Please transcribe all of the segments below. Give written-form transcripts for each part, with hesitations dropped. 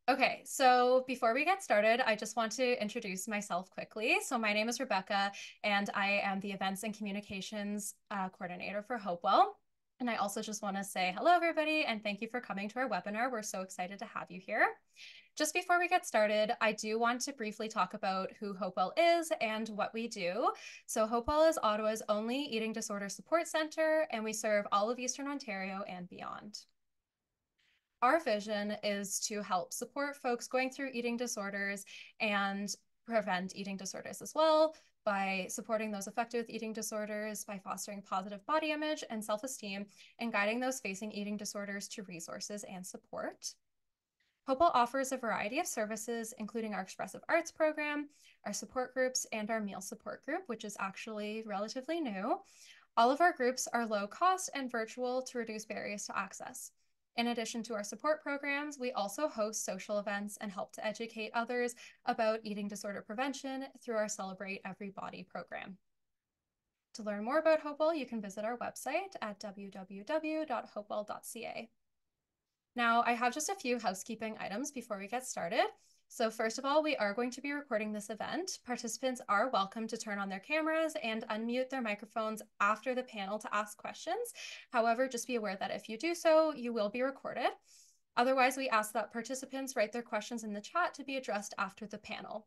Okay, so before we get started, I just want to introduce myself quickly. So my name is Rebecca, and I am the Events and Communications Coordinator for Hopewell. And I also just want to say hello, everybody, and thank you for coming to our webinar. We're so excited to have you here. Just before we get started, I do want to briefly talk about who Hopewell is and what we do. So Hopewell is Ottawa's only eating disorder support center, and we serve all of Eastern Ontario and beyond. Our vision is to help support folks going through eating disorders and prevent eating disorders as well by supporting those affected with eating disorders, by fostering positive body image and self-esteem, and guiding those facing eating disorders to resources and support. Hopewell offers a variety of services, including our expressive arts program, our support groups, and our meal support group, which is actually relatively new. All of our groups are low cost and virtual to reduce barriers to access. In addition to our support programs, we also host social events and help to educate others about eating disorder prevention through our Celebrate Every Body program. To learn more about Hopewell, you can visit our website at www.hopewell.ca. Now, I have just a few housekeeping items before we get started. So first of all, we are going to be recording this event. Participants are welcome to turn on their cameras and unmute their microphones after the panel to ask questions. However, just be aware that if you do so, you will be recorded. Otherwise, we ask that participants write their questions in the chat to be addressed after the panel.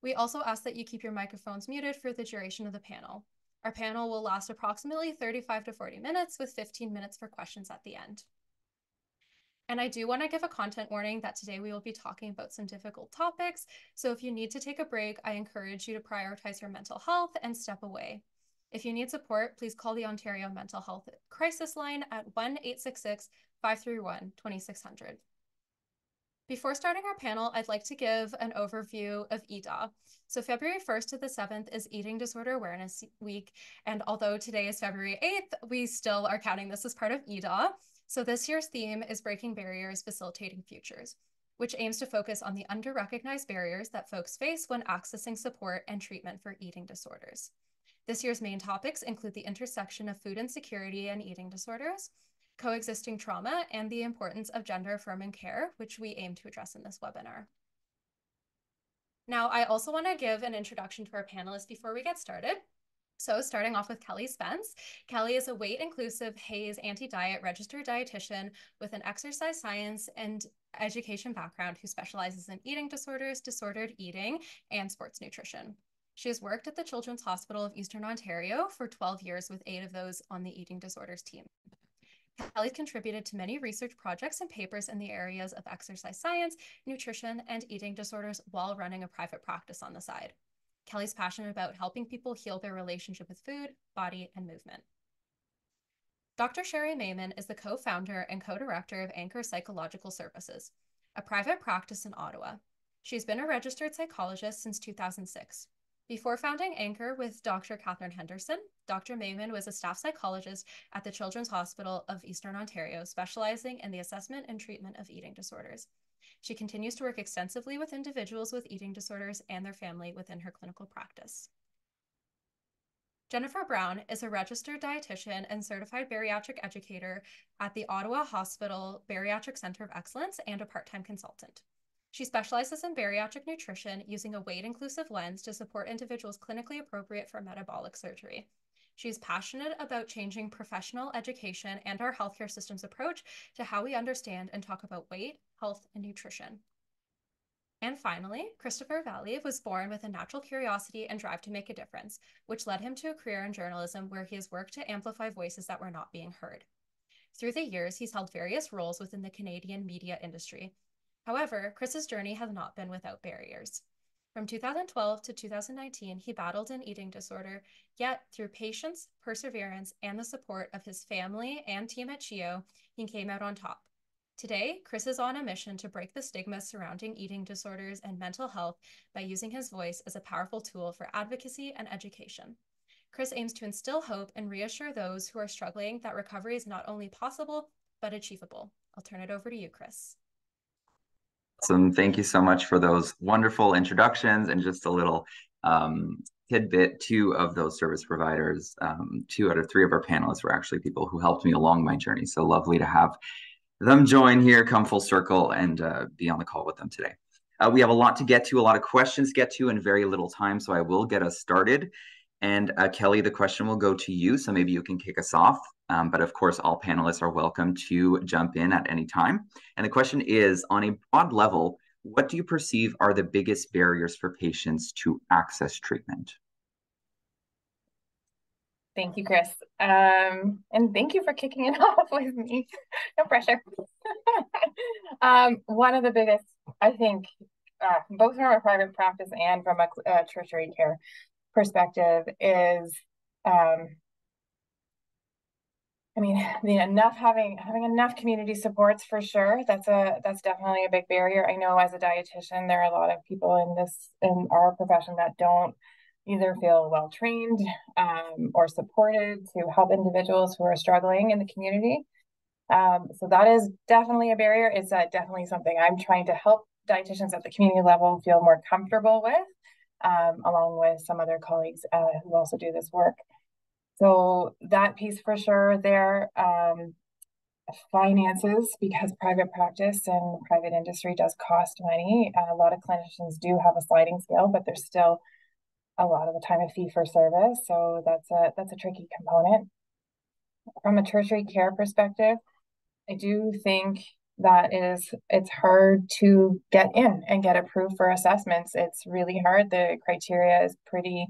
We also ask that you keep your microphones muted for the duration of the panel. Our panel will last approximately 35 to 40 minutes with 15 minutes for questions at the end. And I do want to give a content warning that today we will be talking about some difficult topics. So if you need to take a break, I encourage you to prioritize your mental health and step away. If you need support, please call the Ontario Mental Health Crisis Line at 1-866-531-2600. Before starting our panel, I'd like to give an overview of EDAW. So February 1st to the 7th is Eating Disorder Awareness Week. And although today is February 8th, we still are counting this as part of EDAW. So this year's theme is Breaking Barriers, Facilitating Futures, which aims to focus on the under-recognized barriers that folks face when accessing support and treatment for eating disorders. This year's main topics include the intersection of food insecurity and eating disorders, coexisting trauma, and the importance of gender-affirming care, which we aim to address in this webinar. Now, I also want to give an introduction to our panelists before we get started. So starting off with Kelly Spence. Kelly is a weight-inclusive HAES anti-diet registered dietitian with an exercise science and education background who specializes in eating disorders, disordered eating, and sports nutrition. She has worked at the Children's Hospital of Eastern Ontario for 12 years with 8 of those on the eating disorders team. Kelly contributed to many research projects and papers in the areas of exercise science, nutrition, and eating disorders while running a private practice on the side. Kelly's passionate about helping people heal their relationship with food, body, and movement. Dr. Shari Mayman is the co-founder and co-director of Anchor Psychological Services, a private practice in Ottawa. She's been a registered psychologist since 2006. Before founding Anchor with Dr. Catherine Henderson, Dr. Mayman was a staff psychologist at the Children's Hospital of Eastern Ontario, specializing in the assessment and treatment of eating disorders. She continues to work extensively with individuals with eating disorders and their family within her clinical practice. Jennifer Brown is a registered dietitian and certified bariatric educator at the Ottawa Hospital Bariatric Center of Excellence and a part-time consultant. She specializes in bariatric nutrition using a weight-inclusive lens to support individuals clinically appropriate for metabolic surgery. She's passionate about changing professional education and our healthcare system's approach to how we understand and talk about weight, health, and nutrition. And finally, Christopher Vallee was born with a natural curiosity and drive to make a difference, which led him to a career in journalism where he has worked to amplify voices that were not being heard. Through the years, he's held various roles within the Canadian media industry. However, Chris's journey has not been without barriers. From 2012 to 2019, he battled an eating disorder, yet through patience, perseverance, and the support of his family and team at CHEO, he came out on top. Today, Chris is on a mission to break the stigma surrounding eating disorders and mental health by using his voice as a powerful tool for advocacy and education. Chris aims to instill hope and reassure those who are struggling that recovery is not only possible, but achievable. I'll turn it over to you, Chris. Awesome. Thank you so much for those wonderful introductions and just a little tidbit. 2 of those service providers, 2 out of 3 of our panelists were actually people who helped me along my journey. So lovely to have them join here, come full circle, and be on the call with them today. We have a lot to get to, a lot of questions to get to, and very little time, so I will get us started. And Kelly, the question will go to you, so maybe you can kick us off. But of course, all panelists are welcome to jump in at any time. And the question is, on a broad level, what do you perceive are the biggest barriers for patients to access treatment? Thank you, Chris. And thank you for kicking it off with me. No pressure. One of the biggest, I think, both from a private practice and from a tertiary care perspective is, I mean, having enough community supports for sure. That's definitely a big barrier. I know as a dietitian, there are a lot of people in our profession that don't either feel well trained or supported to help individuals who are struggling in the community. So that is definitely a barrier. It's definitely something I'm trying to help dietitians at the community level feel more comfortable with, along with some other colleagues who also do this work. So that piece for sure there. Finances, because private practice and private industry does cost money. A lot of clinicians do have a sliding scale, but there's still a lot of the time a fee for service. So that's a tricky component. From a tertiary care perspective, I do think that it's hard to get in and get approved for assessments. It's really hard. The criteria is pretty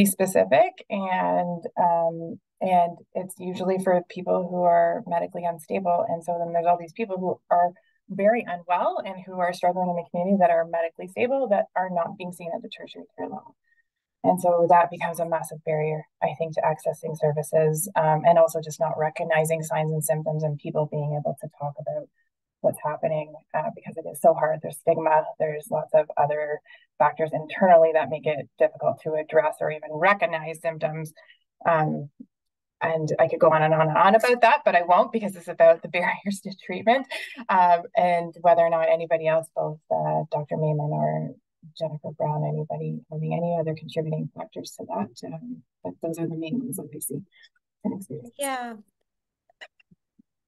specific, and it's usually for people who are medically unstable. And so then there's all these people who are very unwell and who are struggling in the community that are medically stable that are not being seen at the tertiary care level. And so that becomes a massive barrier, I think, to accessing services, and also just not recognizing signs and symptoms and people being able to talk about what's happening, because it is so hard. There's stigma. There's lots of other factors internally that make it difficult to address or even recognize symptoms. And I could go on and on and on about that, but I won't, because it's about the barriers to treatment, and whether or not anybody else, both Dr. Mayman or Jennifer Brown, anybody having any other contributing factors to that, but those are the main ones that I see and experience. Yeah.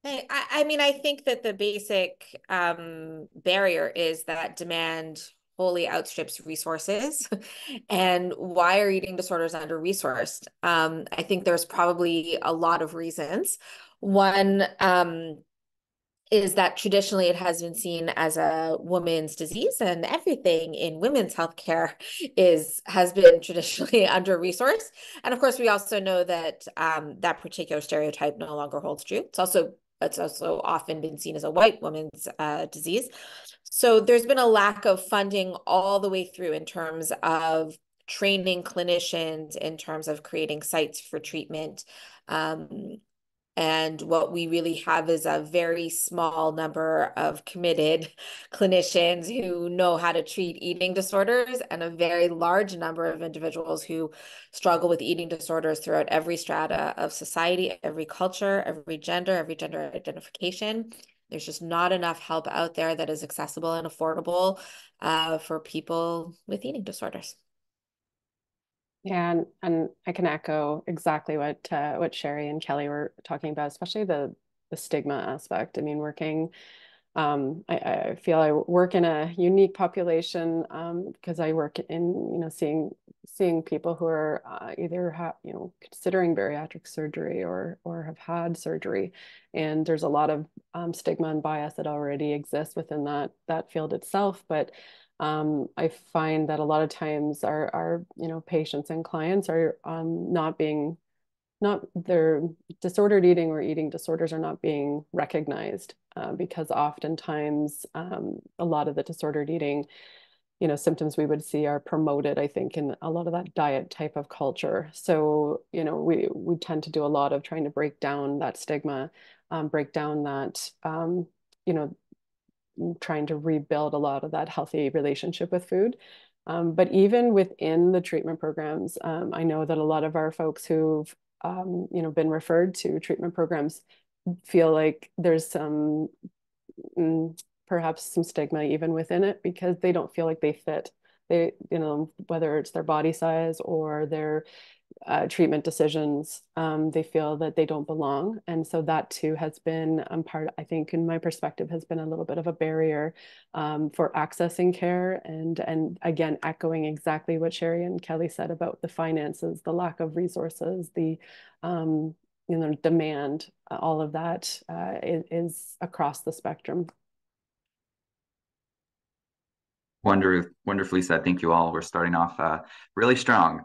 Hey, I mean, I think that the basic barrier is that demand wholly outstrips resources. And why are eating disorders under-resourced? I think there's probably a lot of reasons. One is that traditionally it has been seen as a woman's disease, and everything in women's healthcare has been traditionally under-resourced. And of course, we also know that that particular stereotype no longer holds true. It's also often been seen as a white woman's disease. So there's been a lack of funding all the way through in terms of training clinicians, in terms of creating sites for treatment. And what we really have is a very small number of committed clinicians who know how to treat eating disorders, and a very large number of individuals who struggle with eating disorders throughout every strata of society, every culture, every gender identification. There's just not enough help out there that is accessible and affordable for people with eating disorders. Yeah, and I can echo exactly what Shari and Kelly were talking about, especially the stigma aspect. I mean, I feel I work in a unique population because I work in seeing people who are either considering bariatric surgery or have had surgery, and there's a lot of stigma and bias that already exists within that field itself, but I find that a lot of times our patients and clients are their disordered eating or eating disorders are not being recognized because oftentimes a lot of the disordered eating symptoms we would see are promoted, I think, in a lot of that diet type of culture. So we tend to do a lot of trying to break down that stigma, break down that trying to rebuild a lot of that healthy relationship with food. But even within the treatment programs, I know that a lot of our folks who've been referred to treatment programs feel like there's perhaps some stigma even within it, because they don't feel like they fit they, whether it's their body size or their treatment decisions, they feel that they don't belong. And so that too has been I think in my perspective, has been a little bit of a barrier for accessing care. And again, echoing exactly what Shari and Kelly said about the finances, the lack of resources, the demand, all of that is across the spectrum. Wonderfully said. Thank you all. We're starting off really strong.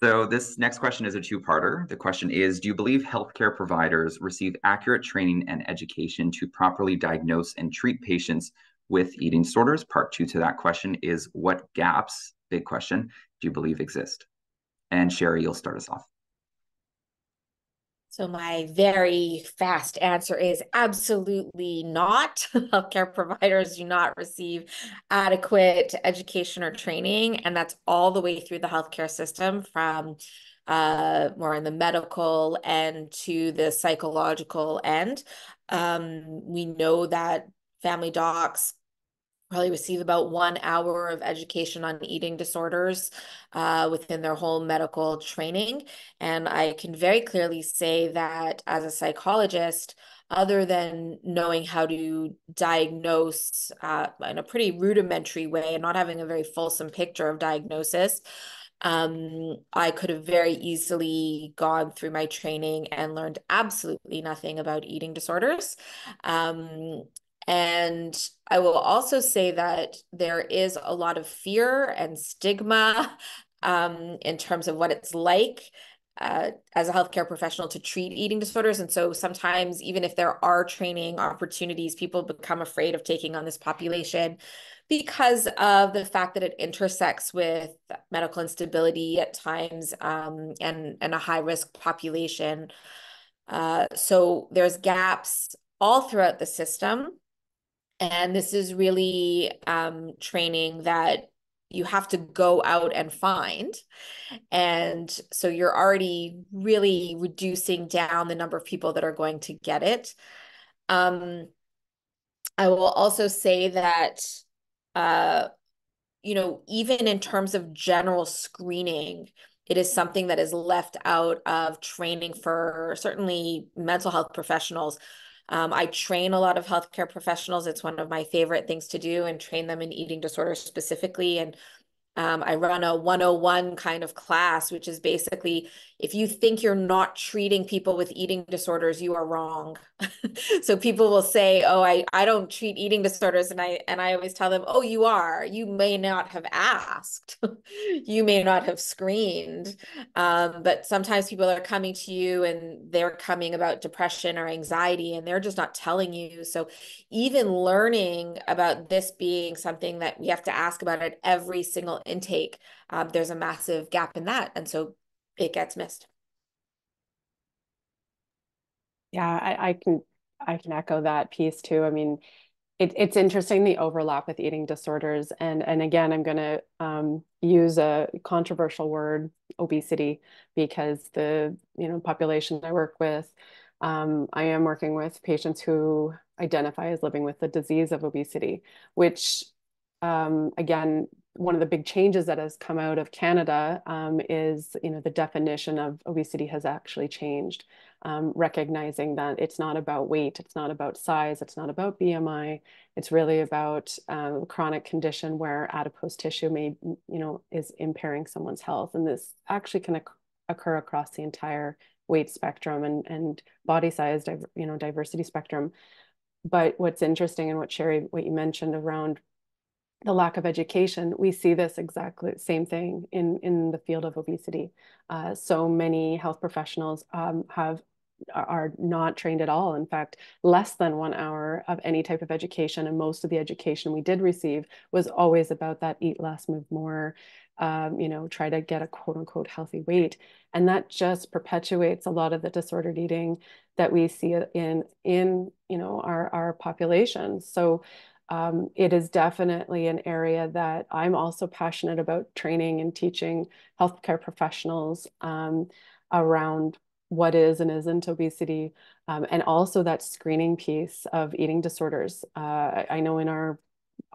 So this next question is a two-parter. The question is, do you believe healthcare providers receive accurate training and education to properly diagnose and treat patients with eating disorders? Part two to that question is, what gaps, big question, do you believe exist? And Shari, you'll start us off. So my very fast answer is absolutely not. Healthcare providers do not receive adequate education or training, and that's all the way through the healthcare system, from more in the medical end to the psychological end. We know that family docs probably receive about 1 hour of education on eating disorders within their whole medical training. And I can very clearly say that as a psychologist, other than knowing how to diagnose in a pretty rudimentary way and not having a very fulsome picture of diagnosis, I could have very easily gone through my training and learned absolutely nothing about eating disorders. And I will also say that there is a lot of fear and stigma in terms of what it's like as a healthcare professional to treat eating disorders. And so sometimes, even if there are training opportunities, people become afraid of taking on this population because of the fact that it intersects with medical instability at times and a high-risk population. So there's gaps all throughout the system. And this is really training that you have to go out and find. And so you're already really reducing down the number of people that are going to get it. I will also say that, even in terms of general screening, it is something that is left out of training for certainly mental health professionals. I train a lot of healthcare professionals. It's one of my favorite things to do, and train them in eating disorders specifically. And I run a 101 kind of class, which is basically, if you think you're not treating people with eating disorders, you are wrong. So people will say, oh, I don't treat eating disorders. And I always tell them, oh, you are. You may not have asked. You may not have screened. But sometimes people are coming to you and they're coming about depression or anxiety, and they're just not telling you. So even learning about this being something that we have to ask about at every single intake, there's a massive gap in that. And so it gets missed. Yeah, I can echo that piece too. I mean, it's interesting, the overlap with eating disorders. And again, I'm going to use a controversial word, obesity, because the population I work with, I am working with patients who identify as living with the disease of obesity, which again, one of the big changes that has come out of Canada is, the definition of obesity has actually changed, recognizing that it's not about weight, it's not about size, it's not about BMI, it's really about a chronic condition where adipose tissue is impairing someone's health. And this actually can occur across the entire weight spectrum and body size, diversity spectrum. But what's interesting, and what you mentioned around the lack of education, we see this exactly same thing in the field of obesity. So many health professionals are not trained at all. In fact, less than 1 hour of any type of education, and most of the education we did receive was always about that eat less, move more, try to get a quote unquote healthy weight. And that just perpetuates a lot of the disordered eating that we see in our population. So it is definitely an area that I'm also passionate about training and teaching healthcare professionals around what is and isn't obesity, and also that screening piece of eating disorders. I know in our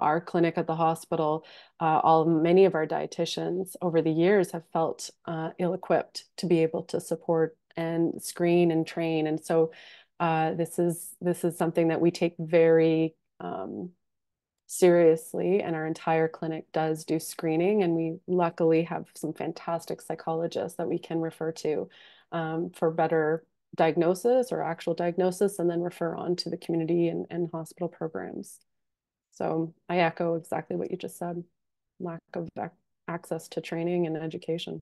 our clinic at the hospital, many of our dietitians over the years have felt ill-equipped to be able to support and screen and train. And so this is something that we take very seriously, and our entire clinic does do screening, and we luckily have some fantastic psychologists that we can refer to for better diagnosis or actual diagnosis, and then refer on to the community and hospital programs. So I echo exactly what you just said, lack of access to training and education.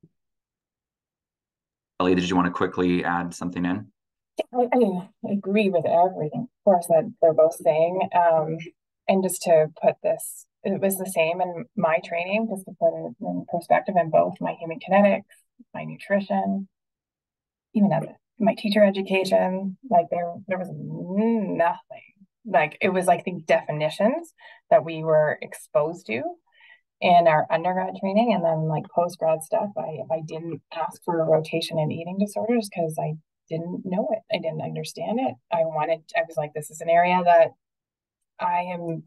Vallee, did you want to quickly add something in? I agree with everything, of course, that they're both saying. And just to put this, it was the same in my training, just to put it in perspective, in both my human kinetics, my nutrition, even as my teacher education, like there was nothing. Like it was like the definitions that we were exposed to in our undergrad training, and then like post-grad stuff. I didn't ask for a rotation in eating disorders because I didn't know it. I didn't understand it. I was like, this is an area that I am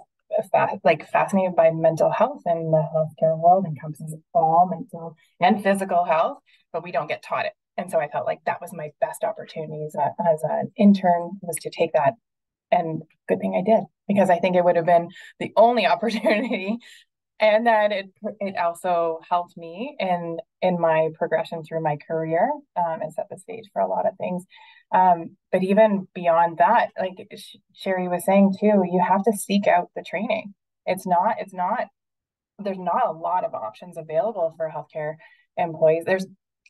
fascinated by. Mental health, and the healthcare world encompasses all mental and physical health, but we don't get taught it. And so I felt like that was my best opportunity as an intern, was to take that. And good thing I did, because I think it would have been the only opportunity. And then it also helped me in my progression through my career, and set the stage for a lot of things. But even beyond that, like Shari was saying too, you have to seek out the training. There's not a lot of options available for healthcare employees.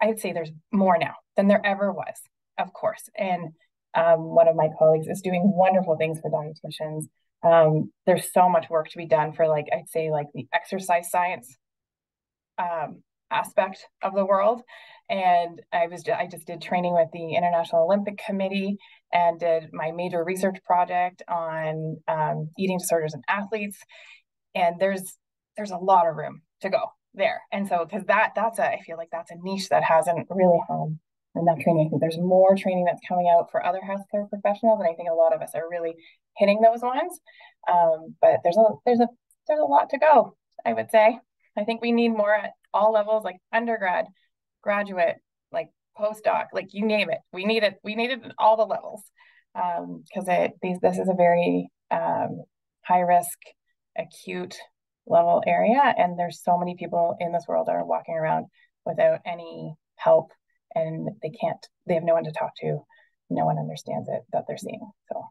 I'd say there's more now than there ever was, of course. And one of my colleagues is doing wonderful things for dietitians. There's so much work to be done for, like, I'd say, like the exercise science aspect of the world. And I just did training with the International Olympic Committee, and did my major research project on eating disorders in athletes. And there's a lot of room to go there. And so, because I feel like that's a niche that hasn't really had enough training. I think there's more training that's coming out for other healthcare professionals, and I think a lot of us are really hitting those ones. But there's a lot to go, I would say. I think we need more at all levels, like undergrad, graduate, like postdoc, like you name it. We need it at all the levels, because this is a very high risk, acute level area, and there's so many people in this world that are walking around without any help, and they have no one to talk to. No one understands it that they're seeing. So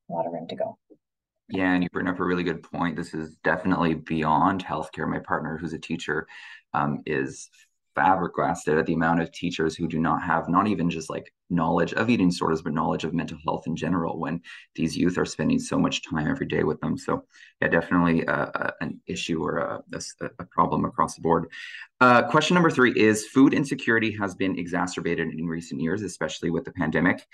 a lot of room to go. Yeah, and you bring up a really good point. This is definitely beyond healthcare. My partner, who's a teacher, is flabbergasted at the amount of teachers who do not have not even just like knowledge of eating disorders, but knowledge of mental health in general, when these youth are spending so much time every day with them. So yeah, definitely an issue or a problem across the board. Question number 3 is, food insecurity has been exacerbated in recent years, especially with the pandemic.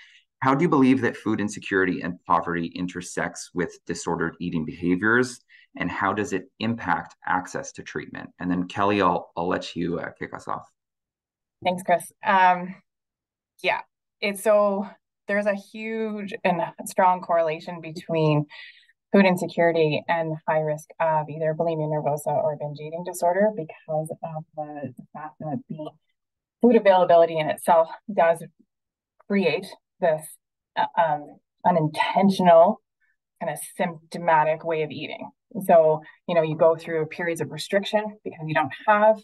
How do you believe that food insecurity and poverty intersects with disordered eating behaviors, and how does it impact access to treatment? And then Kelly, I'll let you kick us off. Thanks, Chris. Yeah, there's a huge and strong correlation between food insecurity and high risk of either bulimia nervosa or binge eating disorder, because of the fact that the food availability in itself does create this unintentional kind of symptomatic way of eating. So, you go through periods of restriction because you don't have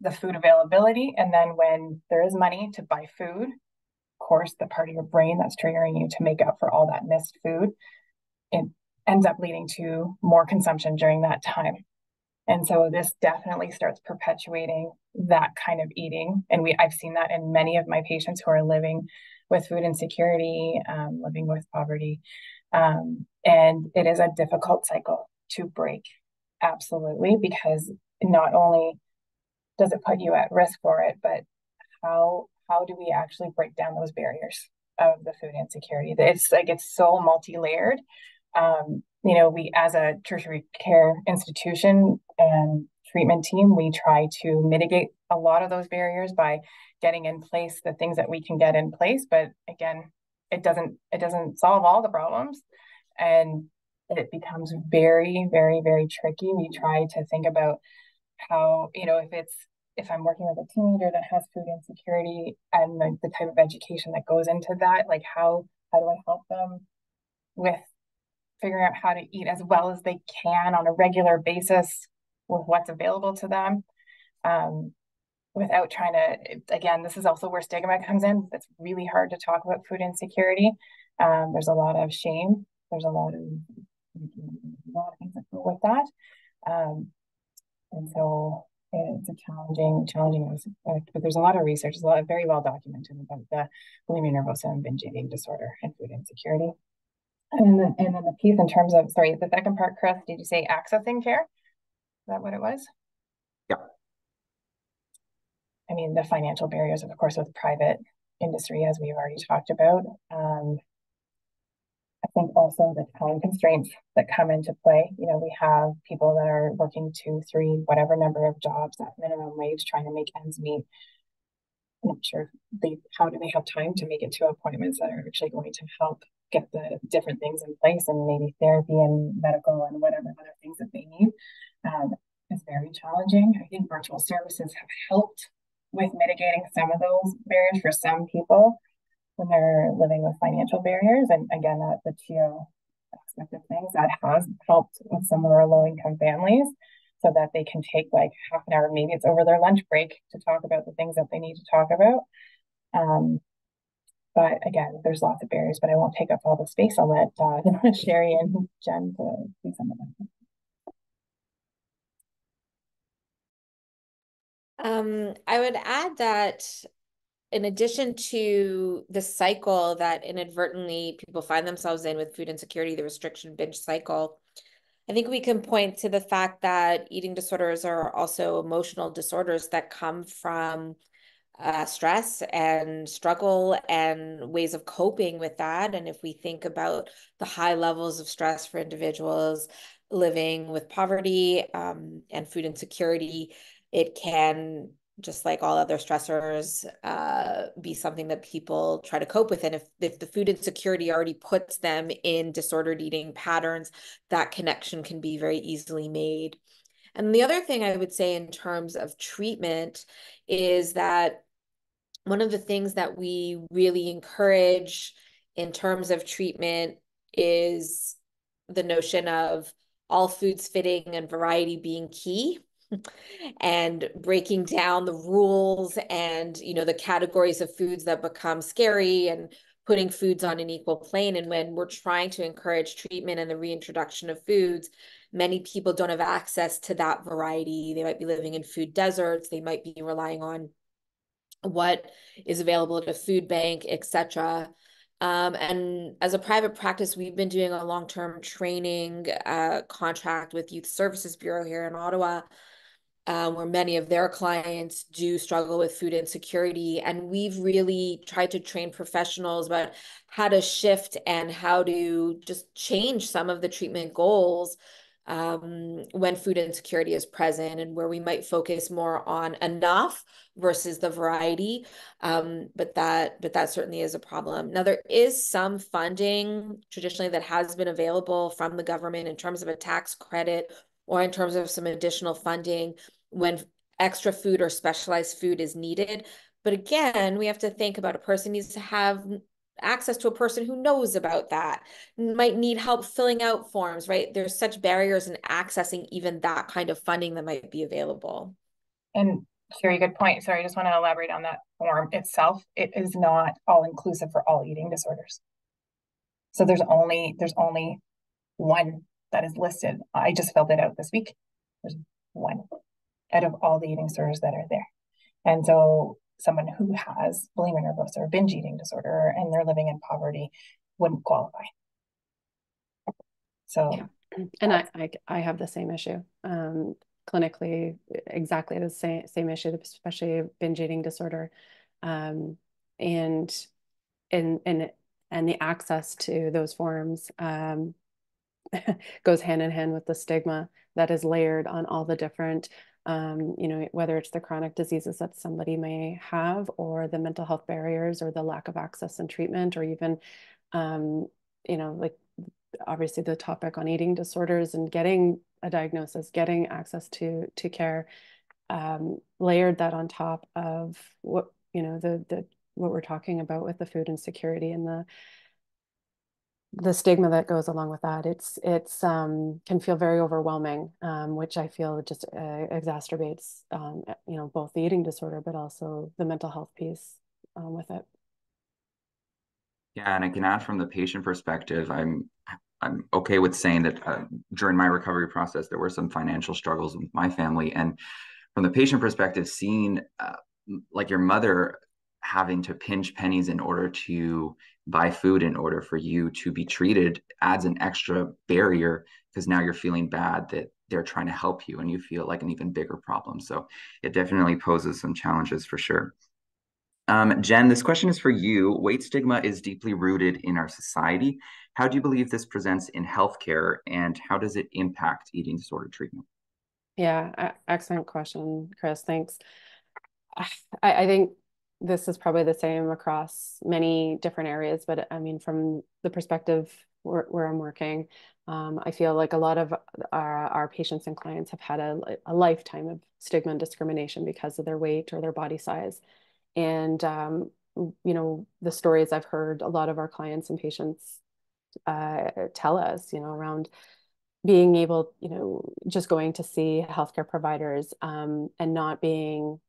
the food availability. And then when there is money to buy food, of course, the part of your brain that's triggering you to make up for all that missed food, it ends up leading to more consumption during that time. And so this definitely starts perpetuating that kind of eating. And I've seen that in many of my patients who are living with food insecurity, living with poverty. And it is a difficult cycle to break, absolutely, because not only does it put you at risk for it, but how do we actually break down those barriers of the food insecurity? It's so multi-layered. We, as a tertiary care institution and treatment team, we try to mitigate a lot of those barriers by getting in place the things that we can get in place. But again, it doesn't solve all the problems. And it becomes very, very, very tricky. We try to think about how, if I'm working with a teenager that has food insecurity and the type of education that goes into that, like how do I help them with figuring out how to eat as well as they can on a regular basis with what's available to them, without trying to, again, this is also where stigma comes in. It's really hard to talk about food insecurity. There's a lot of shame. There's a lot of things that go with that. And so it's a challenging aspect, but there's a lot of research, there's a lot very well documented about the bulimia nervosa and binge eating disorder and food insecurity. And then the piece in terms of, sorry, the second part, Chris, did you say accessing care? Is that what it was? Yeah. I mean, the financial barriers, of course, with private industry, as we've already talked about. I think also the time constraints that come into play. We have people that are working 2, 3, whatever number of jobs at minimum wage, trying to make ends meet. I'm not sure how do they have time to make it to appointments that are actually going to help get the different things in place, and maybe therapy and medical and whatever other things that they need. Is very challenging. I think virtual services have helped with mitigating some of those barriers for some people when they're living with financial barriers. And again, the TO aspect of things, that has helped with some of our low-income families, so that they can take like half an hour, maybe it's over their lunch break, to talk about the things that they need to talk about. But again, there's lots of barriers, but I won't take up all the space. I'll let Shari and Jen to do some of that. I would add that in addition to the cycle that inadvertently people find themselves in with food insecurity, the restriction binge cycle, I think we can point to the fact that eating disorders are also emotional disorders that come from stress and struggle and ways of coping with that. And if we think about the high levels of stress for individuals living with poverty and food insecurity, it can, just like all other stressors, be something that people try to cope with. And if the food insecurity already puts them in disordered eating patterns, that connection can be very easily made. And the other thing I would say in terms of treatment is that one of the things that we really encourage in terms of treatment is the notion of all foods fitting and variety being key, and breaking down the rules and the categories of foods that become scary, and putting foods on an equal plane. And when we're trying to encourage treatment and the reintroduction of foods, many people don't have access to that variety. They might be living in food deserts. They might be relying on what is available at a food bank, etc. And as a private practice, we've been doing a long-term training contract with Youth Services Bureau here in Ottawa, where many of their clients do struggle with food insecurity. And we've really tried to train professionals about how to shift and how to just change some of the treatment goals when food insecurity is present, and where we might focus more on enough versus the variety. But that certainly is a problem. Now, there is some funding traditionally that has been available from the government in terms of a tax credit or in terms of some additional funding when extra food or specialized food is needed. But again, we have to think about a person needs to have access to a person who knows about that, might need help filling out forms, right? There's such barriers in accessing even that kind of funding that might be available. And Shari, good point. Sorry, I just want to elaborate on that form itself. It is not all inclusive for all eating disorders. So there's only one that is listed. I just filled it out this week. There's one out of all the eating disorders that are there. And so someone who has bulimia nervosa or binge eating disorder and they're living in poverty wouldn't qualify. So yeah. And I have the same issue. Clinically, exactly the same issue, especially binge eating disorder. And the access to those forms goes hand in hand with the stigma that is layered on all the different, whether it's the chronic diseases that somebody may have, or the mental health barriers, or the lack of access and treatment, or even, like obviously the topic on eating disorders and getting a diagnosis, getting access to care, layered that on top of what, the what we're talking about with the food insecurity and the stigma that goes along with that. It's can feel very overwhelming, which I feel just exacerbates, both the eating disorder, but also the mental health piece with it. Yeah, and I can add from the patient perspective, I'm okay with saying that during my recovery process, there were some financial struggles with my family. And from the patient perspective, seeing like your mother having to pinch pennies in order to buy food in order for you to be treated adds an extra barrier, because now you're feeling bad that they're trying to help you and you feel like an even bigger problem. So it definitely poses some challenges for sure. Jen, this question is for you. Weight stigma is deeply rooted in our society. How do you believe this presents in healthcare, and how does it impact eating disorder treatment? Yeah, excellent question, Chris. Thanks. I think this is probably the same across many different areas, but I mean, from the perspective where I'm working, I feel like a lot of our patients and clients have had a lifetime of stigma and discrimination because of their weight or their body size. And, the stories I've heard a lot of our clients and patients tell us, around being able, just going to see healthcare providers, and not being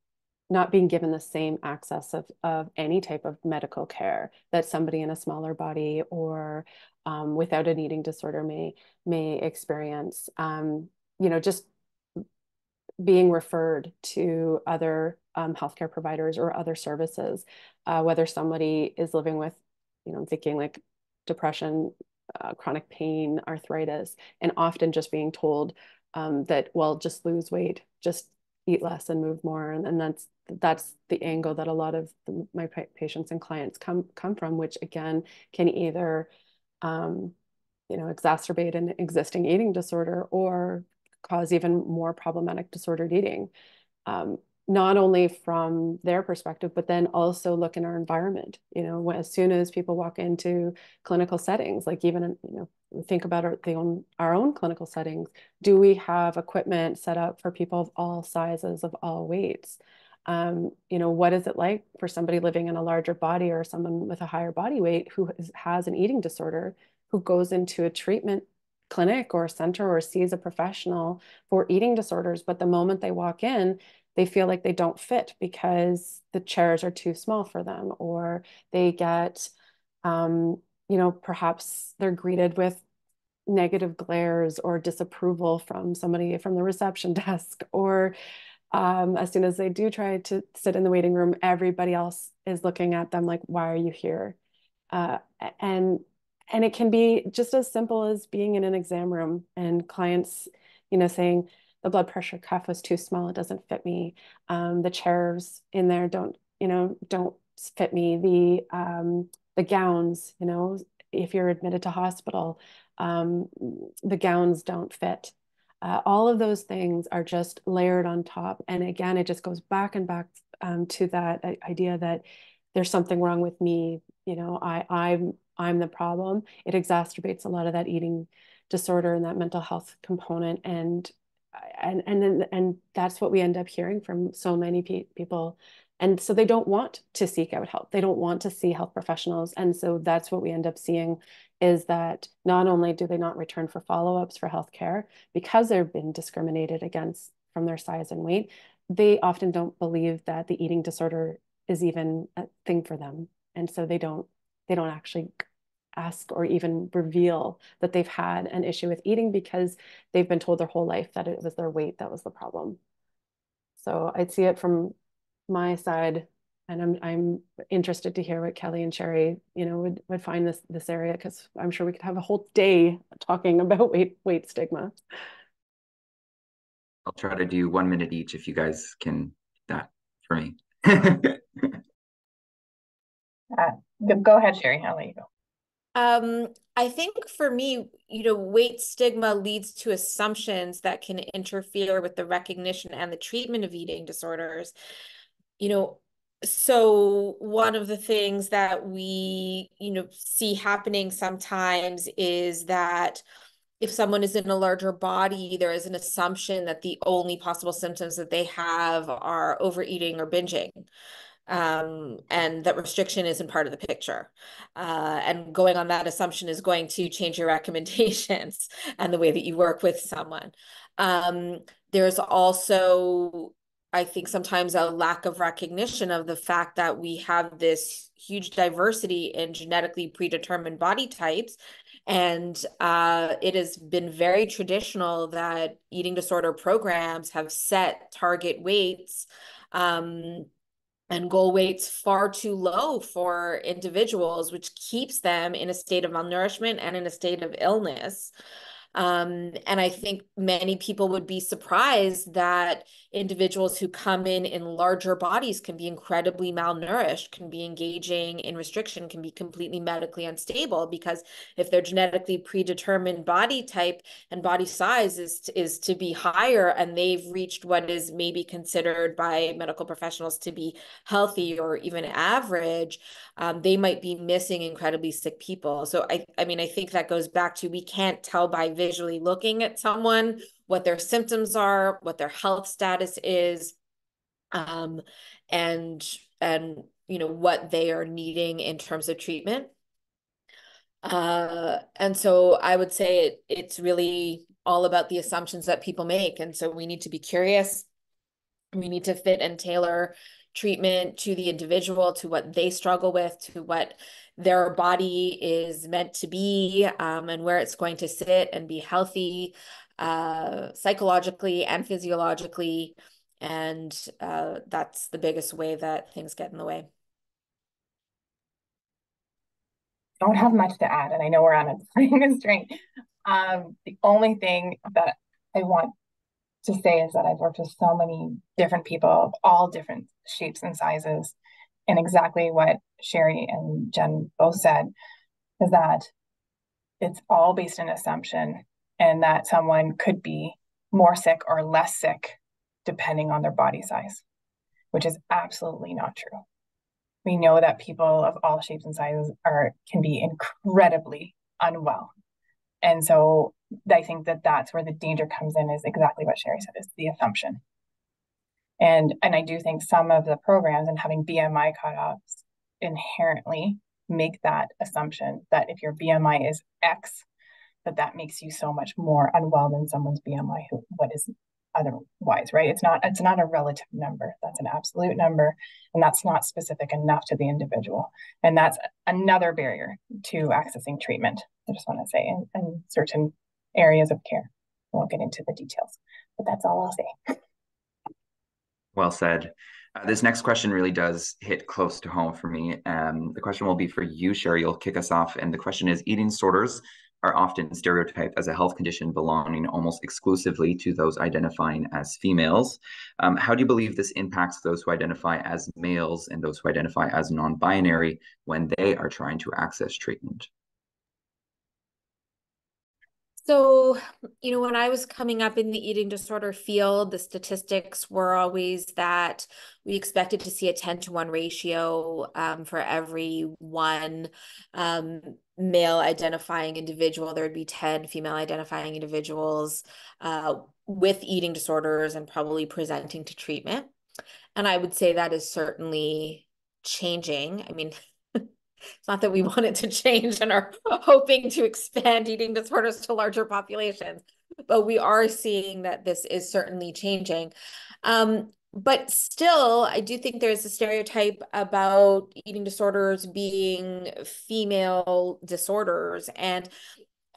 given the same access of any type of medical care that somebody in a smaller body or without an eating disorder may experience. Just being referred to other healthcare providers or other services, whether somebody is living with, I'm thinking like depression, chronic pain, arthritis, and often just being told that, well, just lose weight, just eat less and move more. And that's the angle that a lot of my patients and clients come from, which again can either exacerbate an existing eating disorder or cause even more problematic disordered eating. Not only from their perspective, but then also look in our environment. As soon as people walk into clinical settings, like even, think about our own clinical settings, do we have equipment set up for people of all sizes, of all weights? What is it like for somebody living in a larger body or someone with a higher body weight who has an eating disorder, who goes into a treatment clinic or center or sees a professional for eating disorders, but the moment they walk in, they feel like they don't fit because the chairs are too small for them, or they get, perhaps they're greeted with negative glares or disapproval from somebody from the reception desk, or as soon as they do try to sit in the waiting room, everybody else is looking at them like, why are you here? And it can be just as simple as being in an exam room and clients, saying the blood pressure cuff was too small, it doesn't fit me. The chairs in there don't fit me. The gowns, if you're admitted to hospital, the gowns don't fit. All of those things are just layered on top. And again, it just goes back and back to that idea that there's something wrong with me. I'm the problem. It exacerbates a lot of that eating disorder and that mental health component. And that's what we end up hearing from so many people. And so they don't want to seek out help. They don't want to see health professionals. And so that's what we end up seeing, is that not only do they not return for follow-ups for healthcare because they've been discriminated against from their size and weight, they often don't believe that the eating disorder is even a thing for them. And so they don't actually ask or even reveal that they've had an issue with eating because they've been told their whole life that it was their weight that was the problem. So I'd see it from my side, and I'm interested to hear what Kelly and Shari, would find this area, because I'm sure we could have a whole day talking about weight stigma. I'll try to do 1 minute each if you guys can do that for me. Go ahead, Shari. I'll let you go. I think for me, weight stigma leads to assumptions that can interfere with the recognition and the treatment of eating disorders. So one of the things that we, see happening sometimes is that if someone is in a larger body, there is an assumption that the only possible symptoms that they have are overeating or binging. And that restriction isn't part of the picture. And going on that assumption is going to change your recommendations and the way that you work with someone. There's also, I think, sometimes a lack of recognition of the fact that we have this huge diversity in genetically predetermined body types. And it has been very traditional that eating disorder programs have set target weights and goal weights far too low for individuals, which keeps them in a state of malnourishment and in a state of illness. And I think many people would be surprised that individuals who come in larger bodies can be incredibly malnourished, can be engaging in restriction, can be completely medically unstable, because if their genetically predetermined body type and body size is to be higher, and they've reached what is maybe considered by medical professionals to be healthy or even average, they might be missing incredibly sick people. So I mean, I think that goes back to, we can't tell by visually looking at someone what their symptoms are, what their health status is, and what they are needing in terms of treatment. And so I would say it's really all about the assumptions that people make. And so we need to be curious. We need to fit and tailor treatment to the individual, to what they struggle with, to what their body is meant to be, and where it's going to sit and be healthy, psychologically and physiologically. And that's the biggest way that things get in the way. Don't have much to add, and I know we're on a time constraint. The only thing that I want to say is that I've worked with so many different people of all different shapes and sizes, and exactly what Shari and Jen both said is that it's all based on assumption, and that someone could be more sick or less sick depending on their body size, which is absolutely not true. We know that people of all shapes and sizes can be incredibly unwell. And so I think that that's where the danger comes in, is exactly what Shari said, is the assumption. And I do think some of the programs and having BMI cutoffs inherently make that assumption that if your BMI is X, that makes you so much more unwell than someone's BMI what is otherwise, right? It's not a relative number. That's an absolute number, and that's not specific enough to the individual. And that's another barrier to accessing treatment, I just want to say, in certain areas of care. I won't get into the details, but that's all I'll say. Well said. This next question really does hit close to home for me. The question will be for you, Shari. You'll kick us off. And the question is, eating disorders are often stereotyped as a health condition belonging almost exclusively to those identifying as females. How do you believe this impacts those who identify as males and those who identify as non-binary when they are trying to access treatment? So, when I was coming up in the eating disorder field, the statistics were always that we expected to see a 10-to-1 ratio for every one male identifying individual. There would be 10 female identifying individuals with eating disorders and probably presenting to treatment. And I would say that is certainly changing. I mean, it's not that we want it to change and are hoping to expand eating disorders to larger populations, but we are seeing that this is certainly changing. But still, I do think there's a stereotype about eating disorders being female disorders. And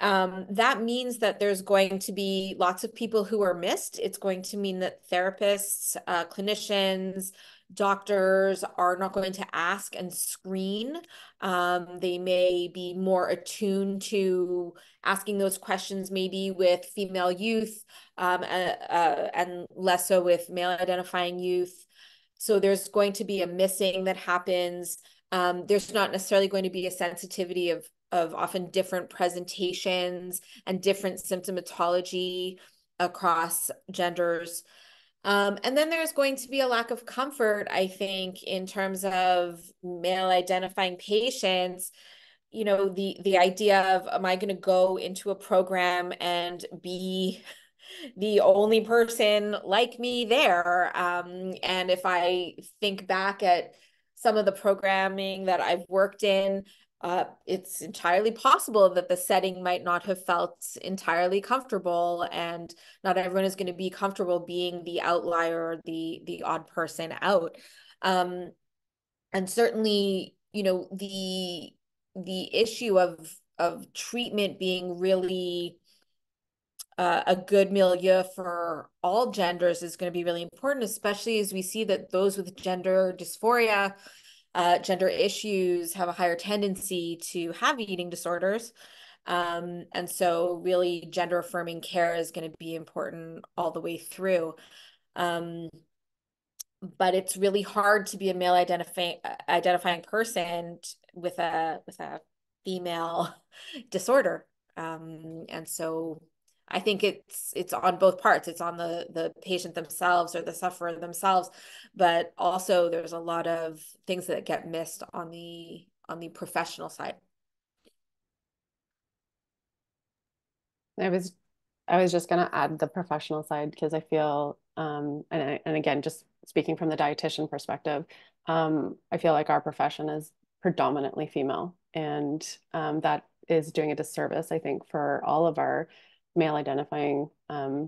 that means that there's going to be lots of people who are missed. It's going to mean that therapists, clinicians, doctors are not going to ask and screen. They may be more attuned to asking those questions maybe with female youth and less so with male identifying youth. So there's going to be a missing that happens. There's not necessarily going to be a sensitivity of often different presentations and different symptomatology across genders. And then there's going to be a lack of comfort, I think, in terms of male identifying patients. You know, the idea of, am I going to go into a program and be the only person like me there? And if I think back at some of the programming that I've worked in, it's entirely possible that the setting might not have felt entirely comfortable, and not everyone is going to be comfortable being the outlier or the odd person out. And certainly, you know, the issue of treatment being really a good milieu for all genders is going to be really important, especially as we see that those with gender dysphoria, gender issues have a higher tendency to have eating disorders. And so really gender affirming care is going to be important all the way through. But it's really hard to be a male identifying person with a female disorder. And so I think it's on both parts. It's on the patient themselves or the sufferer themselves, but also there's a lot of things that get missed on the professional side. I was just going to add the professional side, because I feel, and again, just speaking from the dietitian perspective, I feel like our profession is predominantly female, and that is doing a disservice, I think, for all of our male identifying and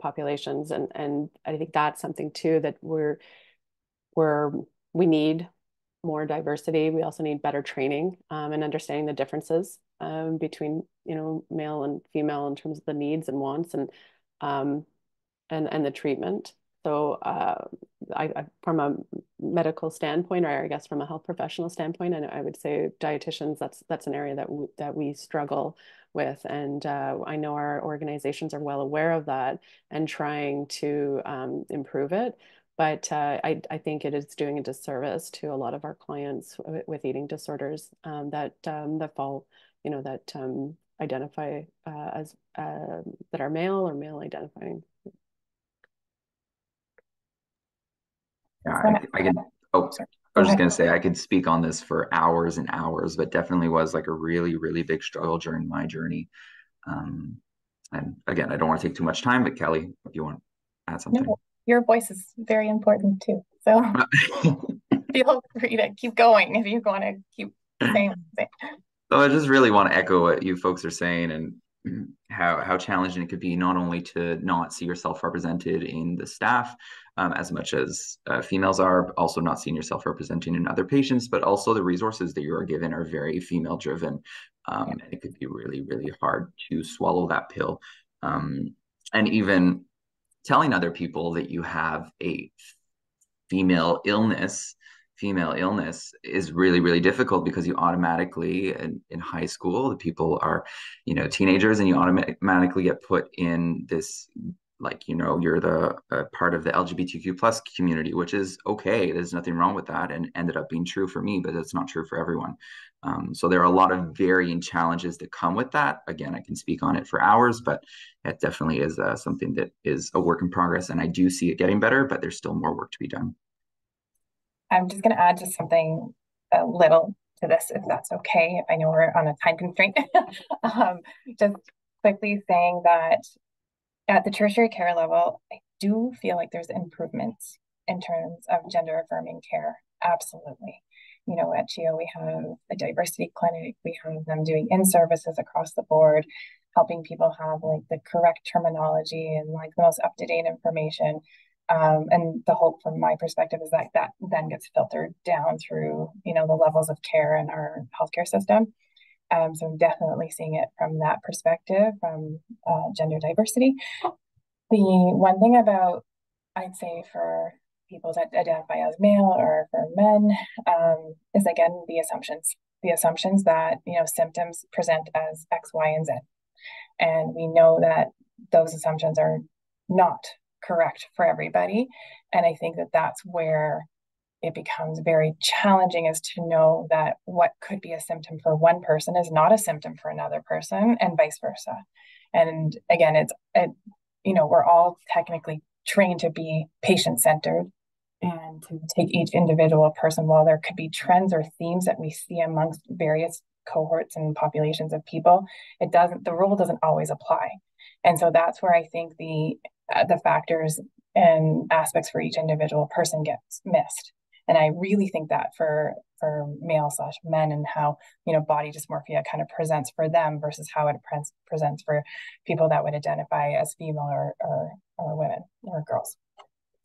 populations, and I think that's something too that we need more diversity. We also need better training and understanding the differences between, male and female in terms of the needs and wants and the treatment. So I from a medical standpoint, or I guess from a health professional standpoint, and I would say dietitians, that's an area that we struggle with, and I know our organizations are well aware of that and trying to improve it. But I think it is doing a disservice to a lot of our clients with eating disorders that fall, that identify as that are male or male identifying. Yeah, I can. Oh, I was just gonna say I could speak on this for hours and hours, but definitely was like a really, really big struggle during my journey. And again, I don't want to take too much time, but Kelly, if you want to add something. No, your voice is very important too. So feel free to keep going if you want to keep saying. So I just really want to echo what you folks are saying, and how challenging it could be, not only to not see yourself represented in the staff as much as females are, also not seeing yourself represented in other patients, but also the resources that you are given are very female driven. And it could be really, really hard to swallow that pill. And even telling other people that you have a female illness is really, really difficult, because you automatically in high school, the people are, teenagers, and you automatically get put in this, like, you're the part of the LGBTQ plus community, which is okay. There's nothing wrong with that, and ended up being true for me, but it's not true for everyone. So there are a lot of varying challenges that come with that. Again, I can speak on it for hours, but it definitely is something that is a work in progress, and I do see it getting better, but there's still more work to be done. I'm just going to add just something a little to this, if that's okay. I know we're on a time constraint. Just quickly saying that at the tertiary care level, I do feel like there's improvements in terms of gender affirming care. Absolutely. At CHEO, we have a diversity clinic. We have them doing in-services across the board, helping people have like the correct terminology and like the most up-to-date information. And the hope from my perspective is that then gets filtered down through, the levels of care in our healthcare system. So I'm definitely seeing it from that perspective, from gender diversity. The one thing about, I'd say, for people that identify as male or for men, is again, the assumptions that, symptoms present as X, Y, and Z. And we know that those assumptions are not correct for everybody. And I think that that's where it becomes very challenging, is to know that what could be a symptom for one person is not a symptom for another person, and vice versa. And again, we're all technically trained to be patient-centered and to take each individual person. While there could be trends or themes that we see amongst various cohorts and populations of people, the rule doesn't always apply. And so that's where I think the factors and aspects for each individual person gets missed. And I really think that for male/men, and how, body dysmorphia kind of presents for them versus how it presents for people that would identify as female or women or girls.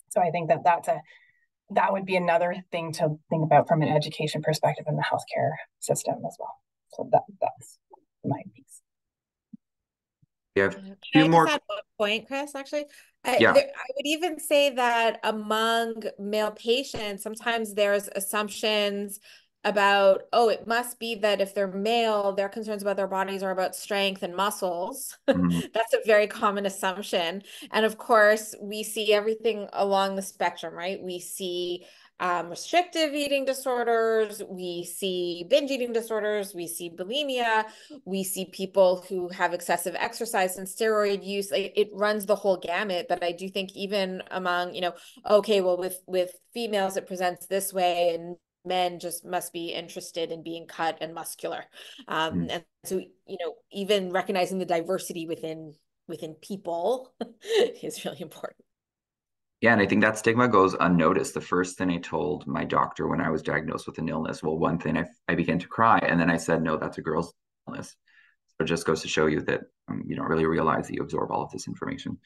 So I think that would be another thing to think about from an education perspective in the healthcare system as well. So that's my piece. We have Can two I more. just add one point, Chris, actually? I Yeah. would even say that among male patients, sometimes there's assumptions about, oh, it must be that if they're male, their concerns about their bodies are about strength and muscles. That's a very common assumption. And of course, we see everything along the spectrum, right? We see restrictive eating disorders, we see binge eating disorders, we see bulimia, we see people who have excessive exercise and steroid use. It runs the whole gamut. But I do think even among, okay, well, with females it presents this way, and men just must be interested in being cut and muscular. And so, even recognizing the diversity within people is really important. Yeah, and I think that stigma goes unnoticed. The first thing I told my doctor when I was diagnosed with an illness, well, one thing I began to cry, and then I said, no, that's a girl's illness. So it just goes to show you that you don't really realize that you absorb all of this information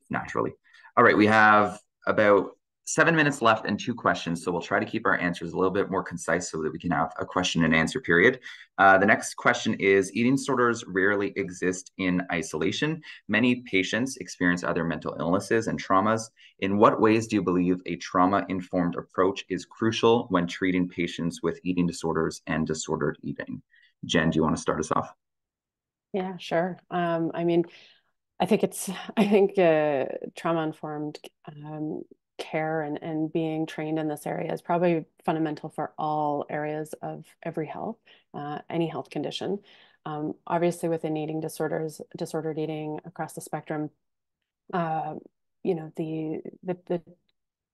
naturally. All right, we have about 7 minutes left and 2 questions, so we'll try to keep our answers a little bit more concise so that we can have a question and answer period. The next question is, eating disorders rarely exist in isolation. Many patients experience other mental illnesses and traumas. In what ways do you believe a trauma-informed approach is crucial when treating patients with eating disorders and disordered eating? Jen, do you want to start us off? Yeah, sure. I think trauma-informed care and being trained in this area is probably fundamental for all areas of every health, any health condition. Obviously, within eating disorders, disordered eating across the spectrum, the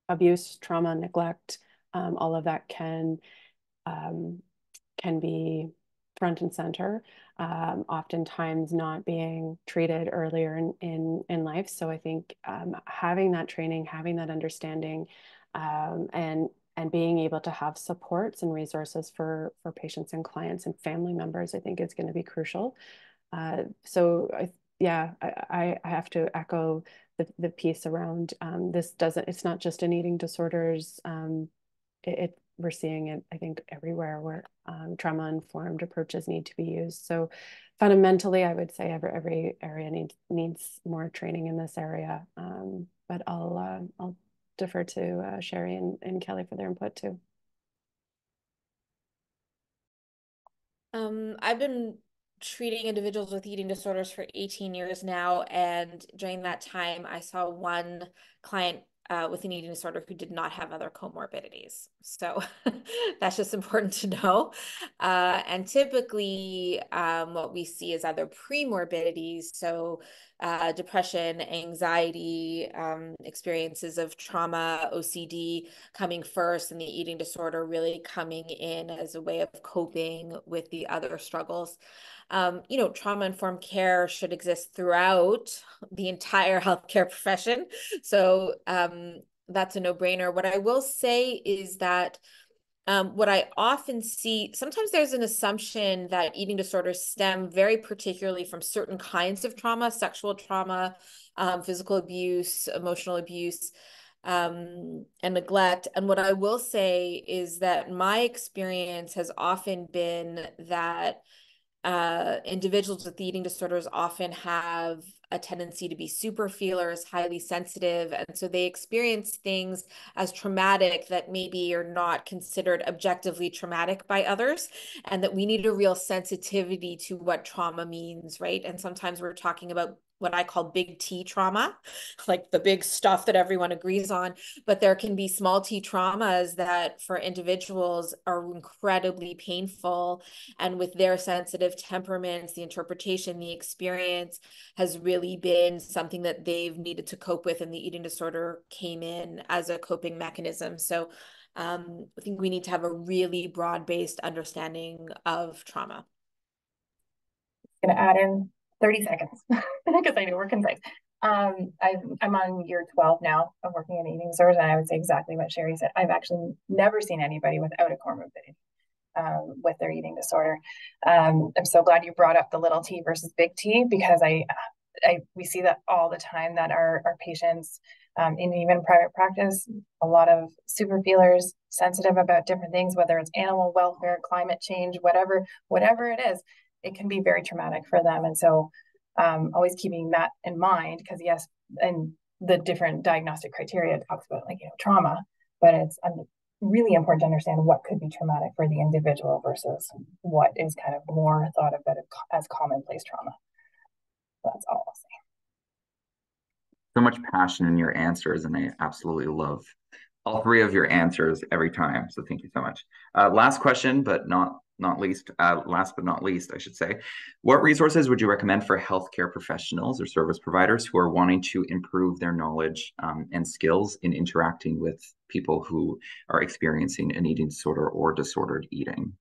abuse, trauma, neglect, all of that can be front and center, oftentimes not being treated earlier in life. So I think having that training, having that understanding, and being able to have supports and resources for patients and clients and family members, I think is going to be crucial. So I have to echo the piece around it's not just in eating disorders. We're seeing it, I think, everywhere where trauma-informed approaches need to be used. So fundamentally, I would say every area needs more training in this area. But I'll defer to Shari and Kelly for their input too. I've been treating individuals with eating disorders for 18 years now, and during that time, I saw one client with an eating disorder who did not have other comorbidities. So that's just important to know. And typically, what we see is other premorbidities. So depression, anxiety, experiences of trauma, OCD coming first, and the eating disorder really coming in as a way of coping with the other struggles. Trauma-informed care should exist throughout the entire healthcare profession. So that's a no-brainer. What I will say is that what I often see, sometimes there's an assumption that eating disorders stem very particularly from certain kinds of trauma, sexual trauma, physical abuse, emotional abuse, and neglect. And what I will say is that my experience has often been that individuals with eating disorders often have a tendency to be super feelers, highly sensitive, and so they experience things as traumatic that maybe are not considered objectively traumatic by others, and that we need a real sensitivity to what trauma means, right? And sometimes we're talking about what I call big T trauma, like the big stuff that everyone agrees on, but there can be small T traumas that for individuals are incredibly painful. And with their sensitive temperaments, the interpretation, the experience has really been something that they've needed to cope with, and the eating disorder came in as a coping mechanism. So I think we need to have a really broad-based understanding of trauma. I'm going to add in 30 seconds because I know we're concise. I'm on year 12 now of working in eating disorders, and I would say exactly what Shari said. I've actually never seen anybody without a comorbidity with their eating disorder. I'm so glad you brought up the little t versus big T, because we see that all the time, that our patients in even private practice, a lot of super feelers, sensitive about different things, whether it's animal welfare, climate change, whatever it is, it can be very traumatic for them. And so always keeping that in mind, because yes, and the different diagnostic criteria talks about, like, trauma, but it's really important to understand what could be traumatic for the individual versus what is kind of more thought of as commonplace trauma. So that's all I'll say. So much passion in your answers, and I absolutely love all three of your answers every time. So thank you so much. Last question, but not least, last but not least, I should say. What resources would you recommend for healthcare professionals or service providers who are wanting to improve their knowledge and skills in interacting with people who are experiencing an eating disorder or disordered eating?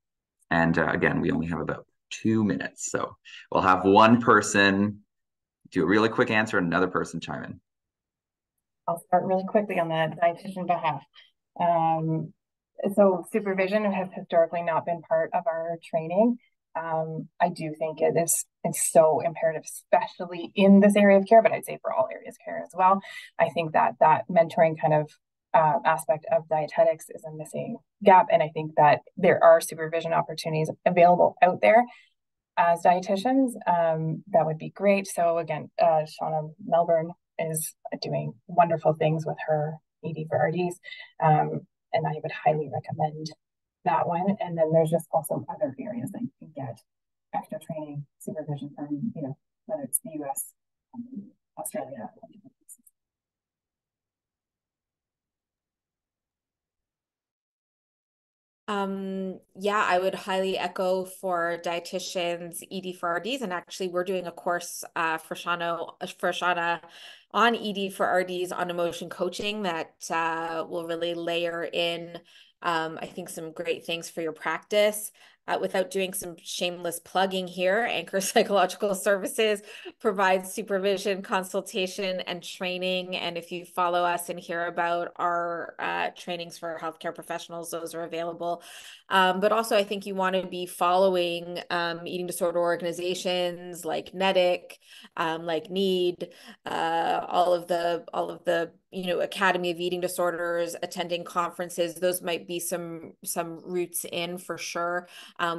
And again, we only have about 2 minutes, so we'll have one person do a really quick answer and another person chime in. I'll start really quickly on the dietitian behalf. So supervision has historically not been part of our training. I do think it's so imperative, especially in this area of care, but I'd say for all areas of care as well. I think that mentoring kind of aspect of dietetics is a missing gap. And I think that there are supervision opportunities available out there as dietitians. That would be great. So again, Shauna Melbourne is doing wonderful things with her ED for RDs. And I would highly recommend that one. And then there's just also other areas that you can get extra training, supervision from, whether it's the US, Australia. Yeah, I would highly echo for dietitians, ED for RDs, and actually we're doing a course for Shauna on ED for RDs on emotion coaching that will really layer in I think some great things for your practice. Without doing some shameless plugging here, Anchor Psychological Services provides supervision, consultation, and training. And if you follow us and hear about our trainings for healthcare professionals, those are available. But also, I think you want to be following eating disorder organizations like NEDIC, like NEED, all of the Academy of Eating Disorders, attending conferences. Those might be some routes in for sure.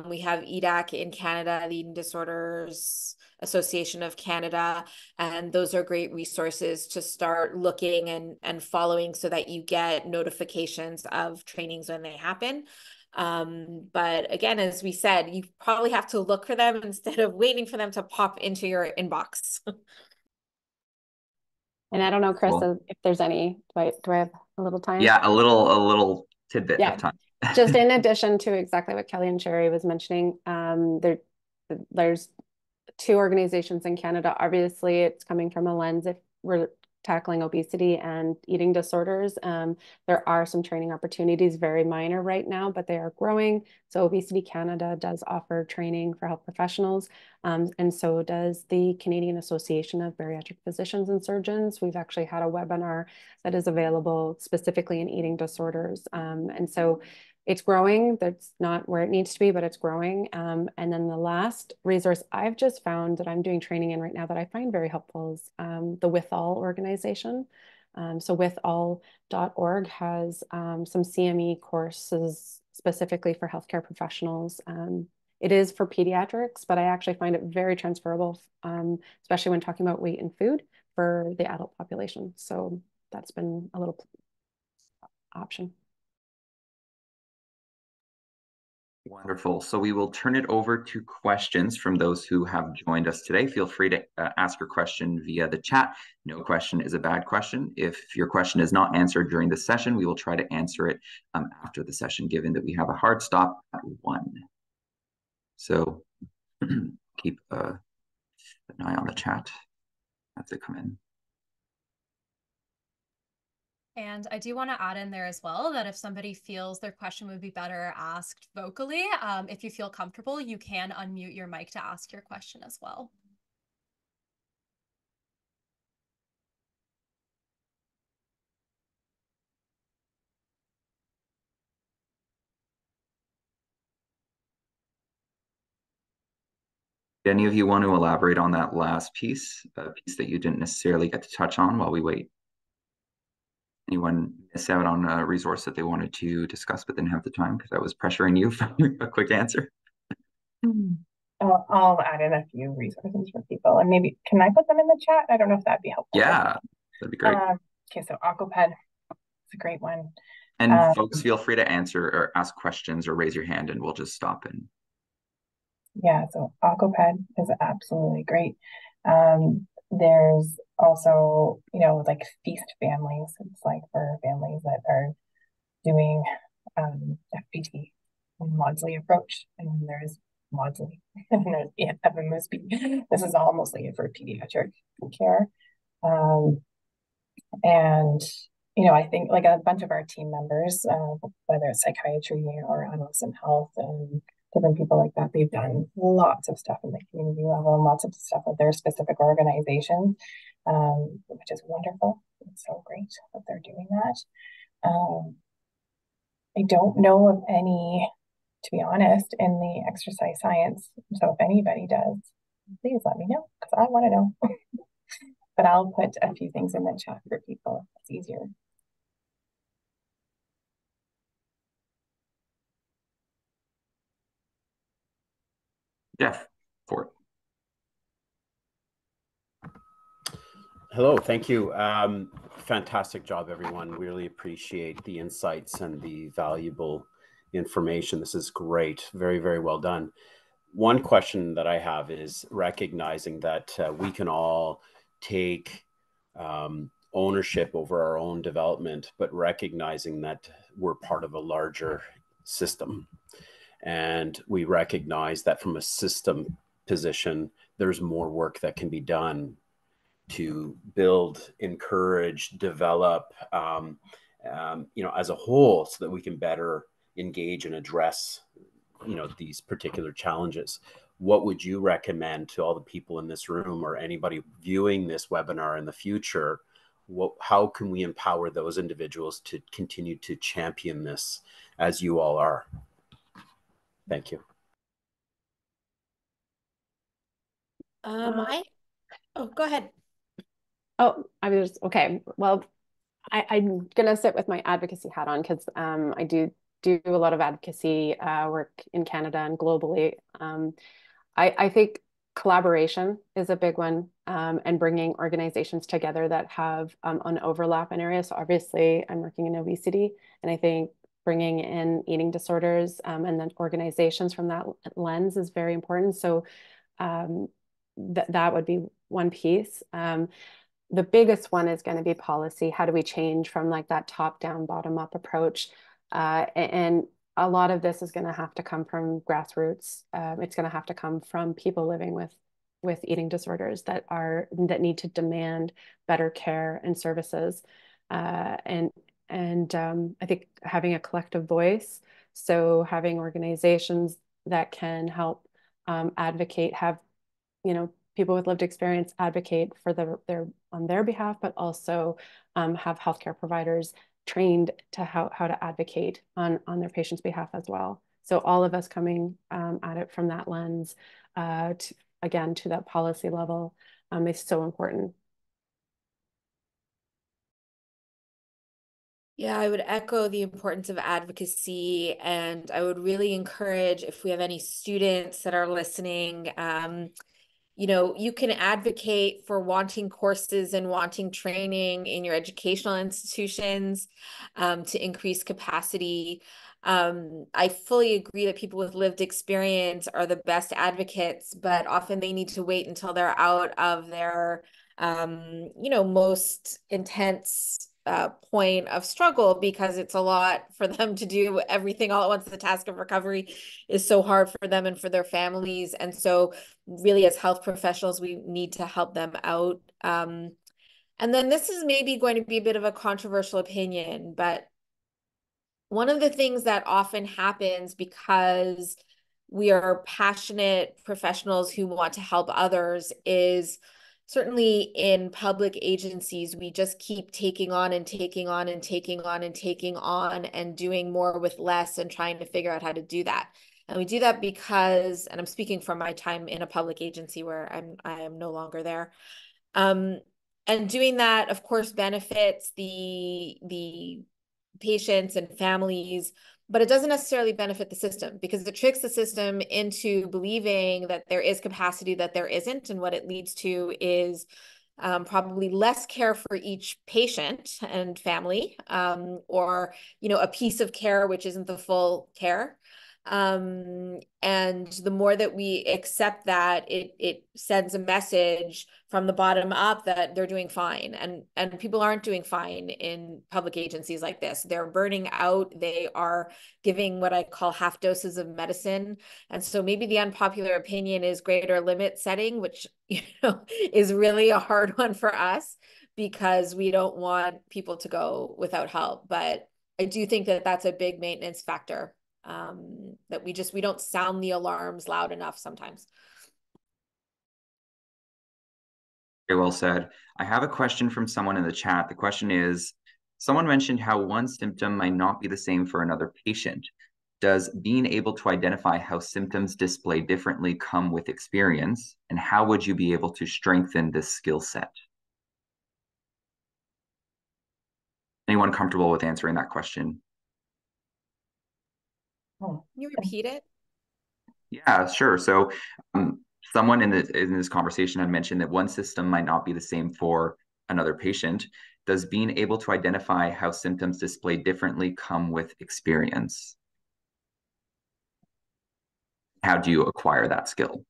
We have EDAC in Canada, the Eating Disorders Association of Canada, and those are great resources to start looking and following so that you get notifications of trainings when they happen. But again, as we said, you probably have to look for them instead of waiting for them to pop into your inbox. And I don't know, Chris, Cool. if there's any, do I have a little time? Yeah, a little tidbit of time. Just in addition to exactly what Kelly and Shari was mentioning, there's 2 organizations in Canada. Obviously, it's coming from a lens if we're tackling obesity and eating disorders. There are some training opportunities, very minor right now, but they are growing. So Obesity Canada does offer training for health professionals, and so does the Canadian Association of Bariatric Physicians and Surgeons. We've actually had a webinar that is available specifically in eating disorders. And so it's growing. That's not where it needs to be, but it's growing. And then the last resource I've just found that I'm doing training in right now that I find very helpful is the Withall organization. So withall.org has some CME courses specifically for healthcare professionals. It is for pediatrics, but I actually find it very transferable, especially when talking about weight and food for the adult population. So that's been a little option. Wonderful. So we will turn it over to questions from those who have joined us today. Feel free to ask your question via the chat. No question is a bad question. If your question is not answered during the session, we will try to answer it after the session, given that we have a hard stop at 1. So keep an eye on the chat as they come in. And I do want to add in there as well that if somebody feels their question would be better asked vocally, if you feel comfortable, you can unmute your mic to ask your question as well. Any of you want to elaborate on that last piece, a piece that you didn't necessarily get to touch on while we wait? Anyone miss out on a resource that they wanted to discuss but didn't have the time because I was pressuring you for a quick answer? I'll add in a few resources for people, and maybe can I put them in the chat? I don't know if that'd be helpful. Yeah, that'd be great. Okay, so Aquaped, it's a great one. And folks, feel free to answer or ask questions or raise your hand, and we'll just stop and. Yeah, so Aquaped is absolutely great. There's also, like Feast Families. It's like for families that are doing FPT and Maudsley approach, and then there's Maudsley, and there's Evan Moosby. This is all mostly for pediatric care. And I think like a bunch of our team members, whether it's psychiatry or adolescent health and different people like that, they've done lots of stuff in the community level and lots of stuff with their specific organizations, which is wonderful. It's so great that they're doing that. I don't know of any, to be honest, in the exercise science. So if anybody does, please let me know because I want to know. But I'll put a few things in the chat for people. It's easier. Jeff, for it. Hello, thank you. Fantastic job, everyone. Really appreciate the insights and the valuable information. This is great. Very, very well done. One question that I have is recognizing that we can all take ownership over our own development, but recognizing that we're part of a larger system. And we recognize that from a system position, there's more work that can be done to build, encourage, develop, as a whole, so that we can better engage and address, these particular challenges. What would you recommend to all the people in this room or anybody viewing this webinar in the future? How can we empower those individuals to continue to champion this as you all are? Thank you. Go ahead. Oh, I was okay. Well, I'm gonna sit with my advocacy hat on because I do a lot of advocacy work in Canada and globally. I think collaboration is a big one, and bringing organizations together that have an overlap in areas. So obviously, I'm working in obesity, and I think bringing in eating disorders and then organizations from that lens is very important. So that would be one piece. The biggest one is going to be policy. How do we change from like that top down, bottom up approach? And a lot of this is going to have to come from grassroots. It's going to have to come from people living with eating disorders that need to demand better care and services. And I think having a collective voice, so having organizations that can help advocate, have people with lived experience advocate for on their behalf, but also have healthcare providers trained to how to advocate on their patients' behalf as well. So all of us coming at it from that lens, to that policy level, is so important. Yeah, I would echo the importance of advocacy, and I would really encourage, if we have any students that are listening, you can advocate for wanting courses and wanting training in your educational institutions to increase capacity. I fully agree that people with lived experience are the best advocates, but often they need to wait until they're out of their, most intense point of struggle, because it's a lot for them to do everything all at once. The task of recovery is so hard for them and for their families. And so really, as health professionals, we need to help them out. And then this is maybe going to be a bit of a controversial opinion, but one of the things that often happens, because we are passionate professionals who want to help others, is certainly in public agencies, we just keep taking on and taking on and taking on and taking on and doing more with less and trying to figure out how to do that. And we do that because, and I'm speaking from my time in a public agency where I am no longer there. And doing that, of course, benefits the patients and families, but it doesn't necessarily benefit the system, because it tricks the system into believing that there is capacity that there isn't. And what it leads to is probably less care for each patient and family, or, a piece of care which isn't the full care. And the more that we accept that, it sends a message from the bottom up that they're doing fine, and people aren't doing fine in public agencies like this. They're burning out. They are giving what I call half doses of medicine. And so maybe the unpopular opinion is greater limit setting, which is really a hard one for us, because we don't want people to go without help. But I do think that that's a big maintenance factor. That we don't sound the alarms loud enough sometimes. Very well said. I have a question from someone in the chat. The question is, someone mentioned how one symptom might not be the same for another patient. Does being able to identify how symptoms display differently come with experience? And how would you be able to strengthen this skill set? Anyone comfortable with answering that question? Can you repeat it? Yeah, sure. So someone in this conversation had mentioned that one system might not be the same for another patient. Does being able to identify how symptoms display differently come with experience? How do you acquire that skill?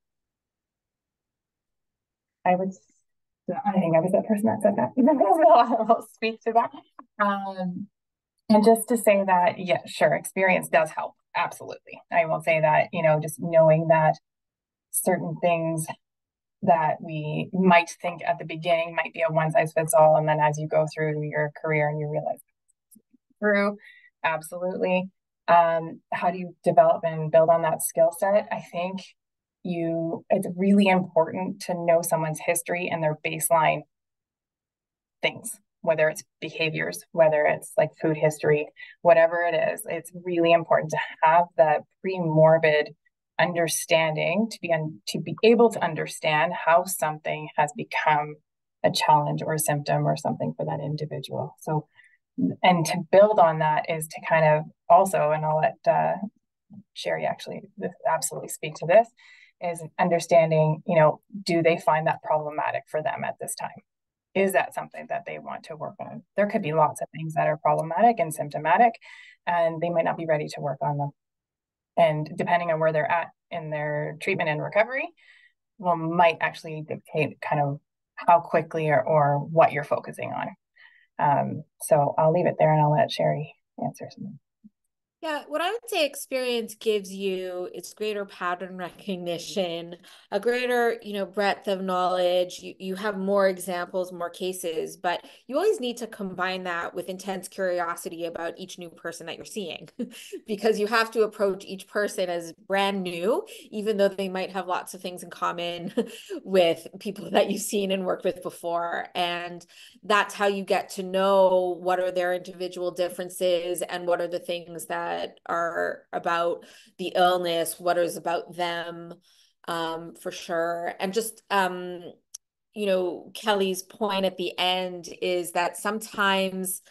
I think I was the person that said that. I'll speak to that. And just to say that, yeah, sure, experience does help. Absolutely. I will say that, just knowing that certain things that we might think at the beginning might be a one size fits all. And then as you go through your career and you realize through, absolutely. How do you develop and build on that skill set? I think it's really important to know someone's history and their baseline things, whether it's behaviors, whether it's like food history, whatever it is. It's really important to have that pre-morbid understanding to be able to understand how something has become a challenge or a symptom or something for that individual. So, and to build on that is to kind of also, and I'll let Shari actually absolutely speak to this, is understanding, do they find that problematic for them at this time? Is that something that they want to work on? There could be lots of things that are problematic and symptomatic, and they might not be ready to work on them. And depending on where they're at in their treatment and recovery, might actually dictate kind of how quickly or what you're focusing on. So I'll leave it there and I'll let Shari answer something. Yeah, what I would say experience gives you is greater pattern recognition, a greater, breadth of knowledge. You have more examples, more cases, but you always need to combine that with intense curiosity about each new person that you're seeing, because you have to approach each person as brand new, even though they might have lots of things in common with people that you've seen and worked with before. And that's how you get to know what are their individual differences and what are the things that are about the illness, what is about them, for sure. And just, Kelly's point at the end is that sometimes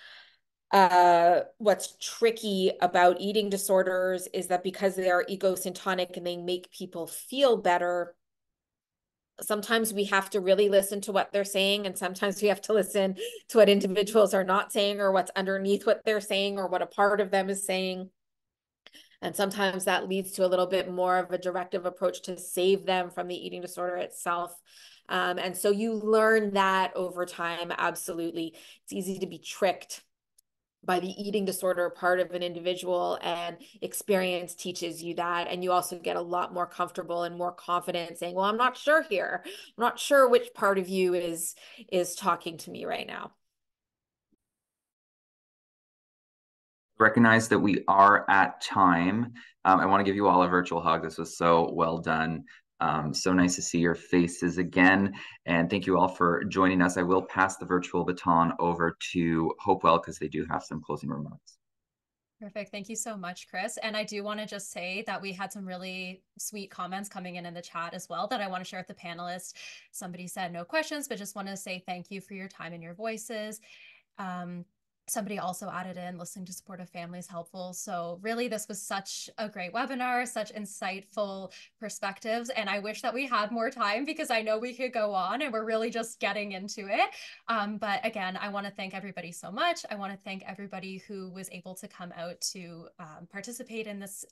what's tricky about eating disorders is that because they are egosyntonic and they make people feel better, sometimes we have to really listen to what they're saying, and sometimes we have to listen to what individuals are not saying or what's underneath what they're saying or what a part of them is saying. And sometimes that leads to a little bit more of a directive approach to save them from the eating disorder itself. And so you learn that over time, absolutely. It's easy to be tricked by the eating disorder part of an individual, and experience teaches you that. And you also get a lot more comfortable and more confident saying, well, I'm not sure here. I'm not sure which part of you is talking to me right now. Recognize that we are at time. I want to give you all a virtual hug. This was so well done. So nice to see your faces again. And thank you all for joining us. I will pass the virtual baton over to Hopewell because they do have some closing remarks. Perfect. Thank you so much, Chris. And I do want to just say that we had some really sweet comments coming in the chat as well that I want to share with the panelists. Somebody said no questions, but just want to say thank you for your time and your voices. Somebody also added in listening to supportive families helpful. So really, this was such a great webinar, such insightful perspectives. And I wish that we had more time because I know we could go on and we're really just getting into it. But again, I want to thank everybody so much. I want to thank everybody who was able to come out to participate in this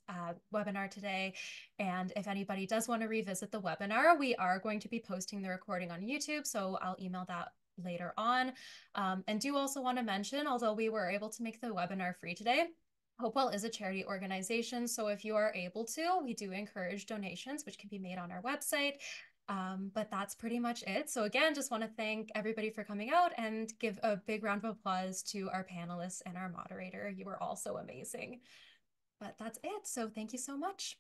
webinar today. And if anybody does want to revisit the webinar, we are going to be posting the recording on YouTube. So I'll email that later on. And do also want to mention, although we were able to make the webinar free today, Hopewell is a charity organization. So if you are able to, we do encourage donations, which can be made on our website. But that's pretty much it. So again, just want to thank everybody for coming out and give a big round of applause to our panelists and our moderator. You were all so amazing. But that's it. So thank you so much.